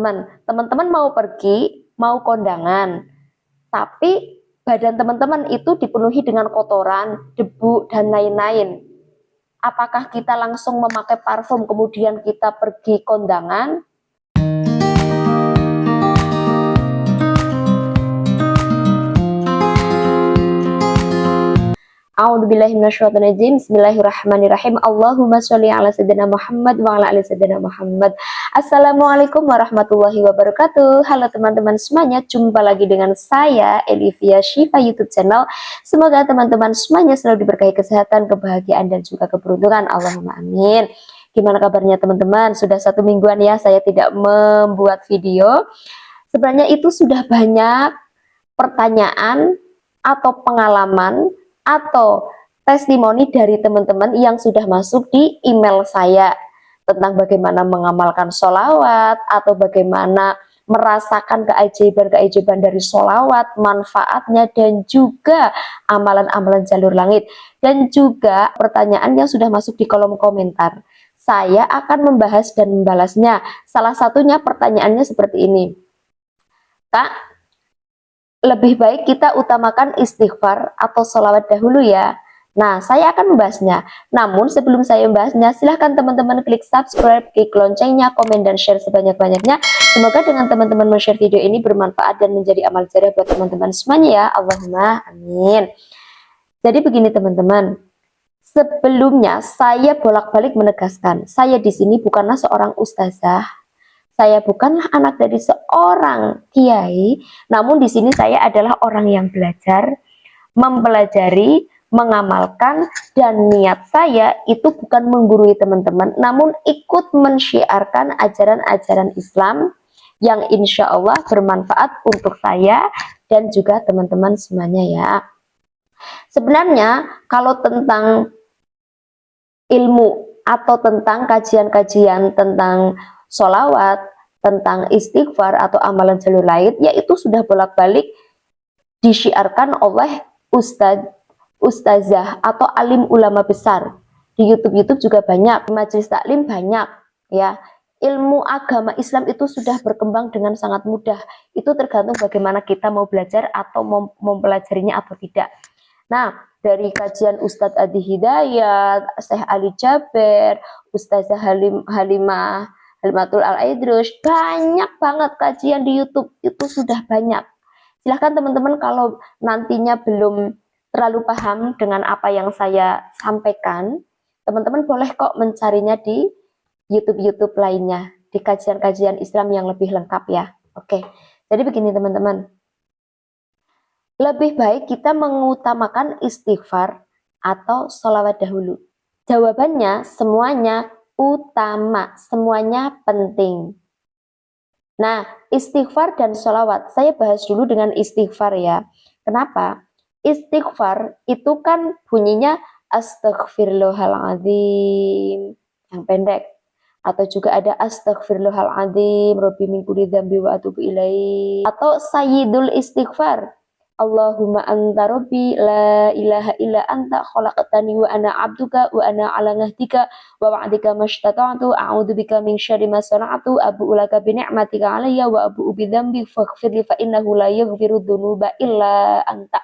Teman-teman mau pergi, mau kondangan, tapi badan teman-teman itu dipenuhi dengan kotoran, debu, dan lain-lain. Apakah kita langsung memakai parfum kemudian kita pergi kondangan? A'udzubillahi minasyaitonirrajim. Bismillahirrahmanirrahim. Allahumma sholli ala sayyidina Muhammad wa ala ali sayyidina Muhammad. Assalamualaikum warahmatullahi wabarakatuh. Halo teman-teman semuanya, jumpa lagi dengan saya Elivia Syifa YouTube channel. Semoga teman-teman semuanya selalu diberkahi kesehatan, kebahagiaan dan juga keberuntungan. Allahumma amin. Gimana kabarnya teman-teman? Sudah 1 mingguan ya saya tidak membuat video. Sebenarnya itu sudah banyak pertanyaan atau pengalaman atau testimoni dari teman-teman yang sudah masuk di email saya tentang bagaimana mengamalkan sholawat atau bagaimana merasakan keajaiban-keajaiban dari sholawat, manfaatnya, dan juga amalan-amalan jalur langit, dan juga pertanyaan yang sudah masuk di kolom komentar. Saya akan membahas dan membalasnya. Salah satunya pertanyaannya seperti ini, Kak, lebih baik kita utamakan istighfar atau sholawat dahulu ya. Nah, saya akan membahasnya. Namun sebelum saya membahasnya, silahkan teman-teman klik subscribe, klik loncengnya, komen, dan share sebanyak-banyaknya. Semoga dengan teman-teman men-share video ini bermanfaat dan menjadi amal jariah buat teman-teman semuanya ya. Allahumma amin. Jadi begini teman-teman. Sebelumnya saya bolak-balik menegaskan, saya di sini bukanlah seorang ustazah. Saya bukanlah anak dari seorang kiai, namun di sini saya adalah orang yang belajar, mempelajari, mengamalkan, dan niat saya itu bukan menggurui teman-teman, namun ikut mensyiarkan ajaran-ajaran Islam yang insya Allah bermanfaat untuk saya dan juga teman-teman semuanya ya. Sebenarnya kalau tentang ilmu atau tentang kajian-kajian tentang sholawat, tentang istighfar atau amalan jalur lain, yaitu sudah bolak-balik disiarkan oleh ustazah atau alim ulama besar. Di YouTube juga banyak, di majelis taklim banyak ya. Ilmu agama Islam itu sudah berkembang dengan sangat mudah. Itu tergantung bagaimana kita mau belajar atau mempelajarinya atau tidak. Nah, dari kajian Ustadz Adi Hidayat, Syekh Ali Jaber, Ustazah Halimatul Al-Aidrus, banyak banget kajian di YouTube, itu sudah banyak. Silahkan teman-teman kalau nantinya belum terlalu paham dengan apa yang saya sampaikan, teman-teman boleh kok mencarinya di YouTube lainnya, di kajian-kajian Islam yang lebih lengkap ya. Oke, jadi begini teman-teman. Lebih baik kita mengutamakan istighfar atau sholawat dahulu? Jawabannya semuanya utama, semuanya penting. Nah, istighfar dan sholawat, saya bahas dulu dengan istighfar ya. Kenapa? Istighfar itu kan bunyinya astaghfirullahaladzim, yang pendek. Atau juga ada astaghfirullahaladzim, Rabbi min kulli dzambi wa atubu ilaih. Atau sayyidul istighfar, Allahumma anta rabbi la ilaha illa anta khalaqtani wa ana abduka wa ana ala ngahdika wa wa'dika mastata'tu a'udzubika min syarri ma sana'tu abu'u laka bi ni'matika alayya wa abu'u bi dzambi faghfirli fa innahu la yaghfiru dzunuba illa anta.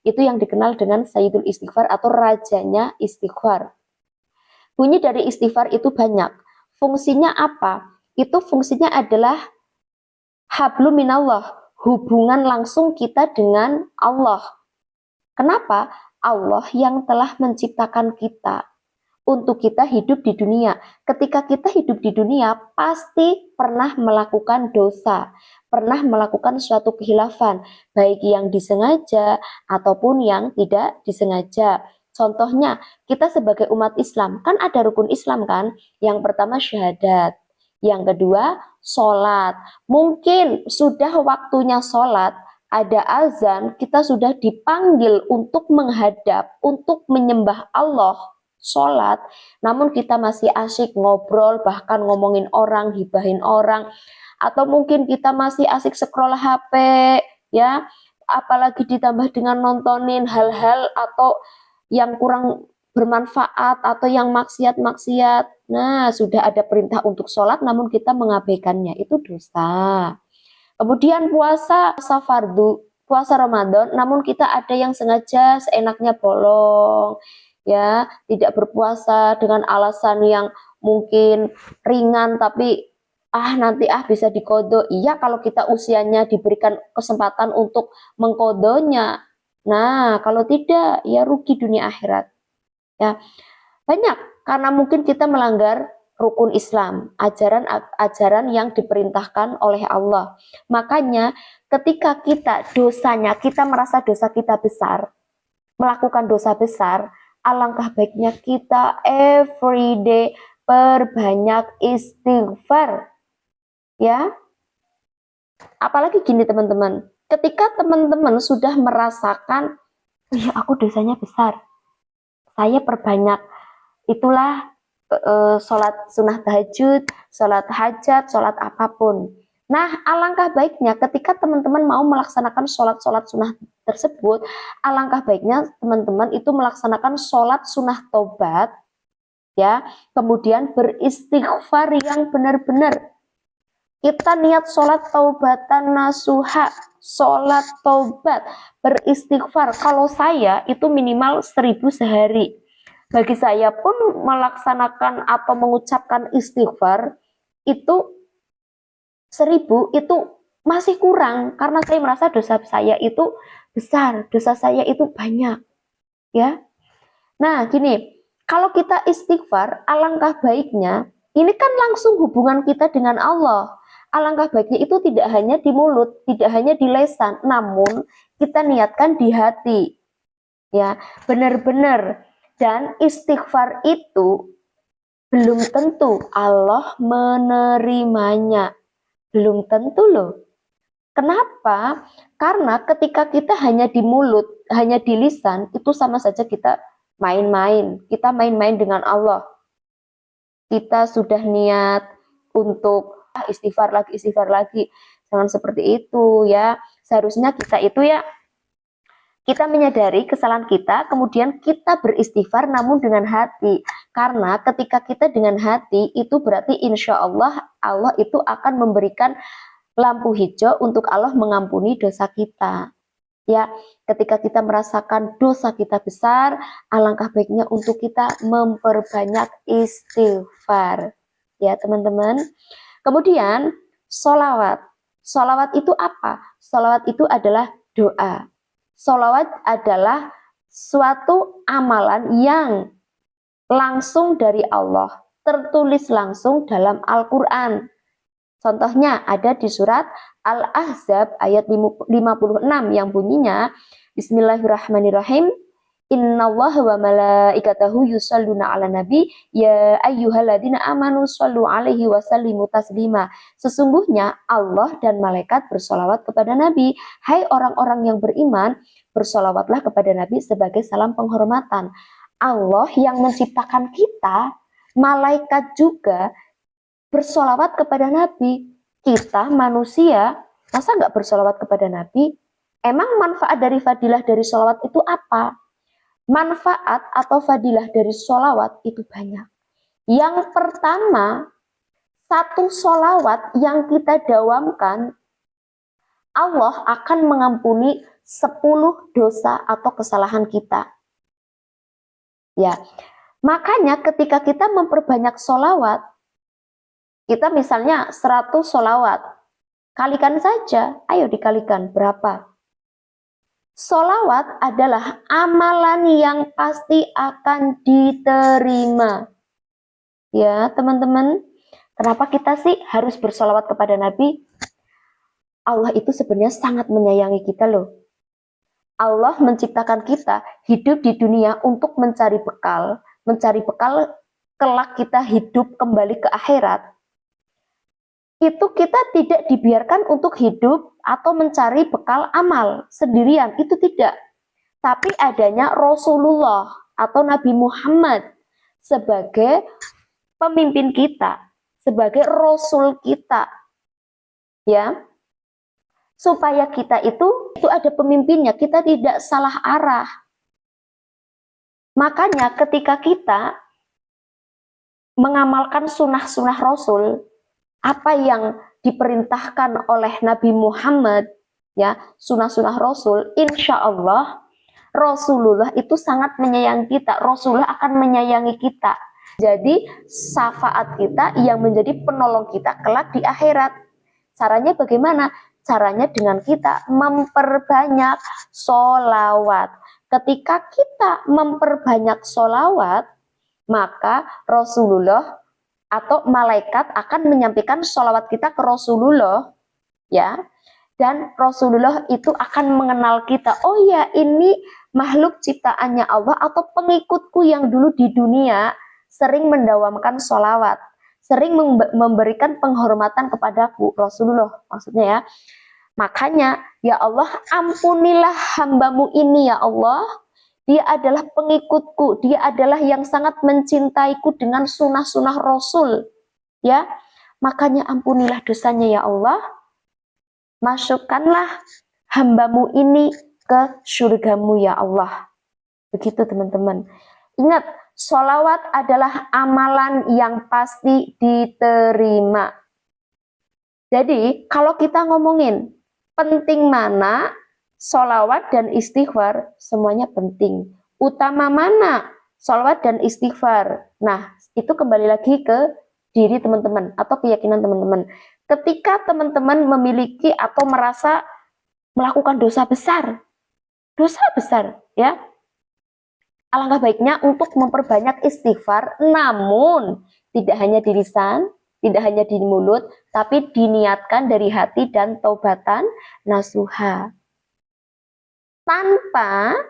Itu yang dikenal dengan sayyidul istighfar atau rajanya istighfar. Bunyi dari istighfar itu banyak. Fungsinya apa? Itu fungsinya adalah hablum minallah, hubungan langsung kita dengan Allah. Kenapa? Allah yang telah menciptakan kita untuk kita hidup di dunia. Ketika kita hidup di dunia, pasti pernah melakukan dosa, pernah melakukan suatu khilafan, baik yang disengaja ataupun yang tidak disengaja. Contohnya, kita sebagai umat Islam, kan ada rukun Islam kan? Yang pertama syahadat, yang kedua sholat. Mungkin sudah waktunya sholat, ada azan, kita sudah dipanggil untuk menghadap, untuk menyembah Allah, sholat, namun kita masih asyik ngobrol, bahkan ngomongin orang, hibahin orang, atau mungkin kita masih asik scroll HP, ya, apalagi ditambah dengan nontonin hal-hal atau yang kurang bermanfaat atau yang maksiat-maksiat. Nah, sudah ada perintah untuk sholat namun kita mengabaikannya, itu dosa. Kemudian puasa fardu, puasa Ramadan, namun kita ada yang sengaja seenaknya bolong, ya, tidak berpuasa dengan alasan yang mungkin ringan, tapi nanti bisa dikodok. Iya, kalau kita usianya diberikan kesempatan untuk mengkodonya. Nah, kalau tidak, ya rugi dunia akhirat. Ya, banyak karena mungkin kita melanggar rukun Islam, ajaran-ajaran yang diperintahkan oleh Allah. Makanya ketika kita merasa dosa kita besar, melakukan dosa besar, alangkah baiknya kita everyday perbanyak istighfar. Ya, apalagi gini teman-teman, ketika teman-teman sudah merasakan, oh ya aku dosanya besar, saya perbanyak, itulah sholat sunnah tahajud, sholat hajat, sholat apapun. Nah, alangkah baiknya ketika teman-teman mau melaksanakan sholat-sholat sunnah tersebut, alangkah baiknya teman-teman itu melaksanakan sholat sunnah tobat, ya, kemudian beristighfar yang benar-benar. Kita niat sholat taubatan nasuha, sholat taubat, beristighfar. Kalau saya itu minimal 1000 sehari. Bagi saya pun melaksanakan atau mengucapkan istighfar itu 1000 itu masih kurang, karena saya merasa dosa saya itu besar, dosa saya itu banyak, ya. Nah, gini, kalau kita istighfar, alangkah baiknya, ini kan langsung hubungan kita dengan Allah. Alangkah baiknya itu tidak hanya di mulut, tidak hanya di lisan, namun kita niatkan di hati. Ya, benar-benar. Dan istighfar itu belum tentu Allah menerimanya. Belum tentu loh. Kenapa? Karena ketika kita hanya di mulut, hanya di lisan, itu sama saja kita main-main. Kita main-main dengan Allah. Kita sudah niat untuk istighfar lagi. Jangan seperti itu ya. Seharusnya kita itu ya, kita menyadari kesalahan kita, kemudian kita beristighfar namun dengan hati. Karena ketika kita dengan hati, itu berarti insya Allah, Allah itu akan memberikan lampu hijau untuk Allah mengampuni dosa kita. Ya, ketika kita merasakan dosa kita besar, alangkah baiknya untuk kita memperbanyak istighfar. Ya, teman-teman. Kemudian, sholawat. Sholawat itu apa? Sholawat itu adalah doa. Sholawat adalah suatu amalan yang langsung dari Allah, tertulis langsung dalam Al-Quran. Contohnya ada di surat Al-Ahzab ayat 56 yang bunyinya, Bismillahirrahmanirrahim, Innallaha wa malaikatahu yusalluna ala nabi ya ayyuhalladzina amanu shallu alaihi wa sallimu taslima. Sesungguhnya Allah dan malaikat bersolawat kepada Nabi. Hai orang-orang yang beriman, bersolawatlah kepada Nabi sebagai salam penghormatan. Allah yang menciptakan kita, malaikat juga bersolawat kepada Nabi. Kita manusia, masa nggak bersolawat kepada Nabi? Emang manfaat dari fadilah dari solawat itu apa? Manfaat atau fadilah dari sholawat itu banyak. Yang pertama, satu sholawat yang kita dawamkan, Allah akan mengampuni 10 dosa atau kesalahan kita. Ya, makanya ketika kita memperbanyak sholawat, kita misalnya 100 sholawat, kalikan saja, ayo dikalikan berapa? Sholawat adalah amalan yang pasti akan diterima. Ya teman-teman, kenapa kita sih harus bersolawat kepada Nabi? Allah itu sebenarnya sangat menyayangi kita loh. Allah menciptakan kita hidup di dunia untuk mencari bekal kelak kita hidup kembali ke akhirat. Itu kita tidak dibiarkan untuk hidup atau mencari bekal amal sendirian, itu tidak. Tapi adanya Rasulullah atau Nabi Muhammad sebagai pemimpin kita, sebagai Rasul kita, ya, supaya kita itu ada pemimpinnya, kita tidak salah arah. Makanya ketika kita mengamalkan sunnah-sunnah Rasul, apa yang diperintahkan oleh Nabi Muhammad, ya, sunnah-sunnah Rasul, insya Allah Rasulullah itu sangat menyayangi kita. Rasulullah akan menyayangi kita. Jadi syafaat kita yang menjadi penolong kita kelak di akhirat. Caranya bagaimana? Caranya dengan kita memperbanyak sholawat. Ketika kita memperbanyak sholawat, maka Rasulullah atau malaikat akan menyampaikan sholawat kita ke Rasulullah, ya, dan Rasulullah itu akan mengenal kita. Oh ya, ini makhluk ciptaannya Allah atau pengikutku yang dulu di dunia sering mendawamkan sholawat, sering memberikan penghormatan kepadaku, Rasulullah maksudnya ya. Makanya ya Allah, ampunilah hambamu ini ya Allah. Dia adalah pengikutku, dia adalah yang sangat mencintaiku dengan sunnah-sunnah Rasul, ya. Makanya ampunilah dosanya ya Allah. Masukkanlah hambamu ini ke surgamu ya Allah. Begitu teman-teman. Ingat, sholawat adalah amalan yang pasti diterima. Jadi kalau kita ngomongin penting mana, sholawat dan istighfar, semuanya penting. Utama mana, sholawat dan istighfar. Nah, itu kembali lagi ke diri teman-teman atau keyakinan teman-teman. Ketika teman-teman memiliki atau merasa melakukan dosa besar ya, alangkah baiknya untuk memperbanyak istighfar, namun tidak hanya di lisan, tidak hanya di mulut, tapi diniatkan dari hati dan taubatan nasuha, tanpa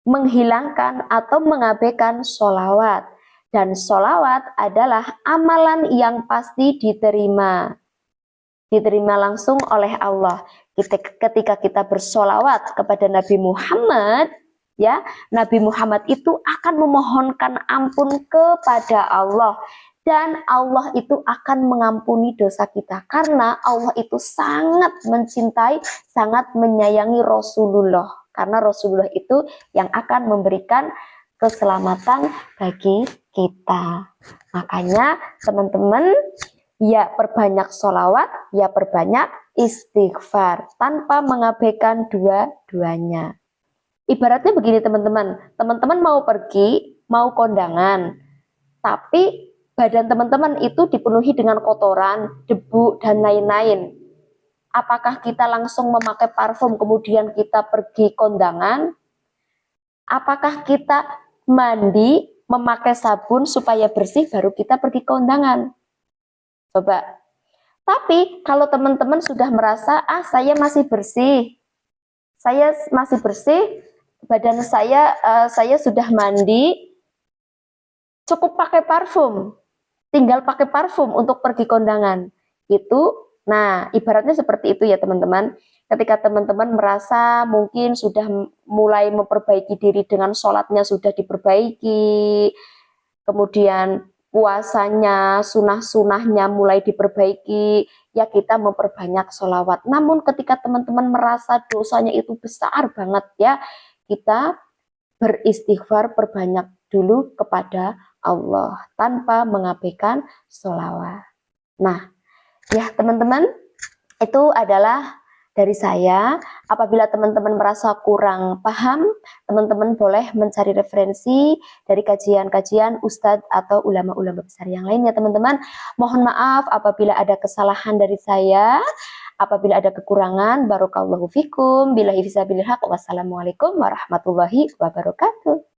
menghilangkan atau mengabaikan sholawat. Dan sholawat adalah amalan yang pasti diterima langsung oleh Allah. Ketika kita bersolawat kepada Nabi Muhammad, ya, Nabi Muhammad itu akan memohonkan ampun kepada Allah, dan Allah itu akan mengampuni dosa kita karena Allah itu sangat mencintai, sangat menyayangi Rasulullah, karena Rasulullah itu yang akan memberikan keselamatan bagi kita. Makanya teman-teman, ya perbanyak sholawat, ya perbanyak istighfar, tanpa mengabaikan dua-duanya. Ibaratnya begini teman-teman, teman-teman mau pergi, mau kondangan, tapi badan teman-teman itu dipenuhi dengan kotoran, debu, dan lain-lain. Apakah kita langsung memakai parfum kemudian kita pergi kondangan? Apakah kita mandi, memakai sabun supaya bersih baru kita pergi kondangan? Coba. Tapi kalau teman-teman sudah merasa, saya masih bersih, badan saya sudah mandi, cukup pakai parfum, tinggal pakai parfum untuk pergi kondangan. Nah, ibaratnya seperti itu ya teman-teman. Ketika teman-teman merasa mungkin sudah mulai memperbaiki diri dengan sholatnya sudah diperbaiki, kemudian puasanya, sunah-sunahnya mulai diperbaiki, ya kita memperbanyak sholawat. Namun ketika teman-teman merasa dosanya itu besar banget ya, kita beristighfar perbanyak dulu kepada Allah tanpa mengabaikan sholawat. Nah, ya teman-teman, itu adalah dari saya. Apabila teman-teman merasa kurang paham, teman-teman boleh mencari referensi dari kajian-kajian ustadz atau ulama-ulama besar yang lainnya teman-teman. Mohon maaf apabila ada kesalahan dari saya, apabila ada kekurangan. Barakallahu fikum, billahi fisabilil haq, wassalamualaikum warahmatullahi wabarakatuh.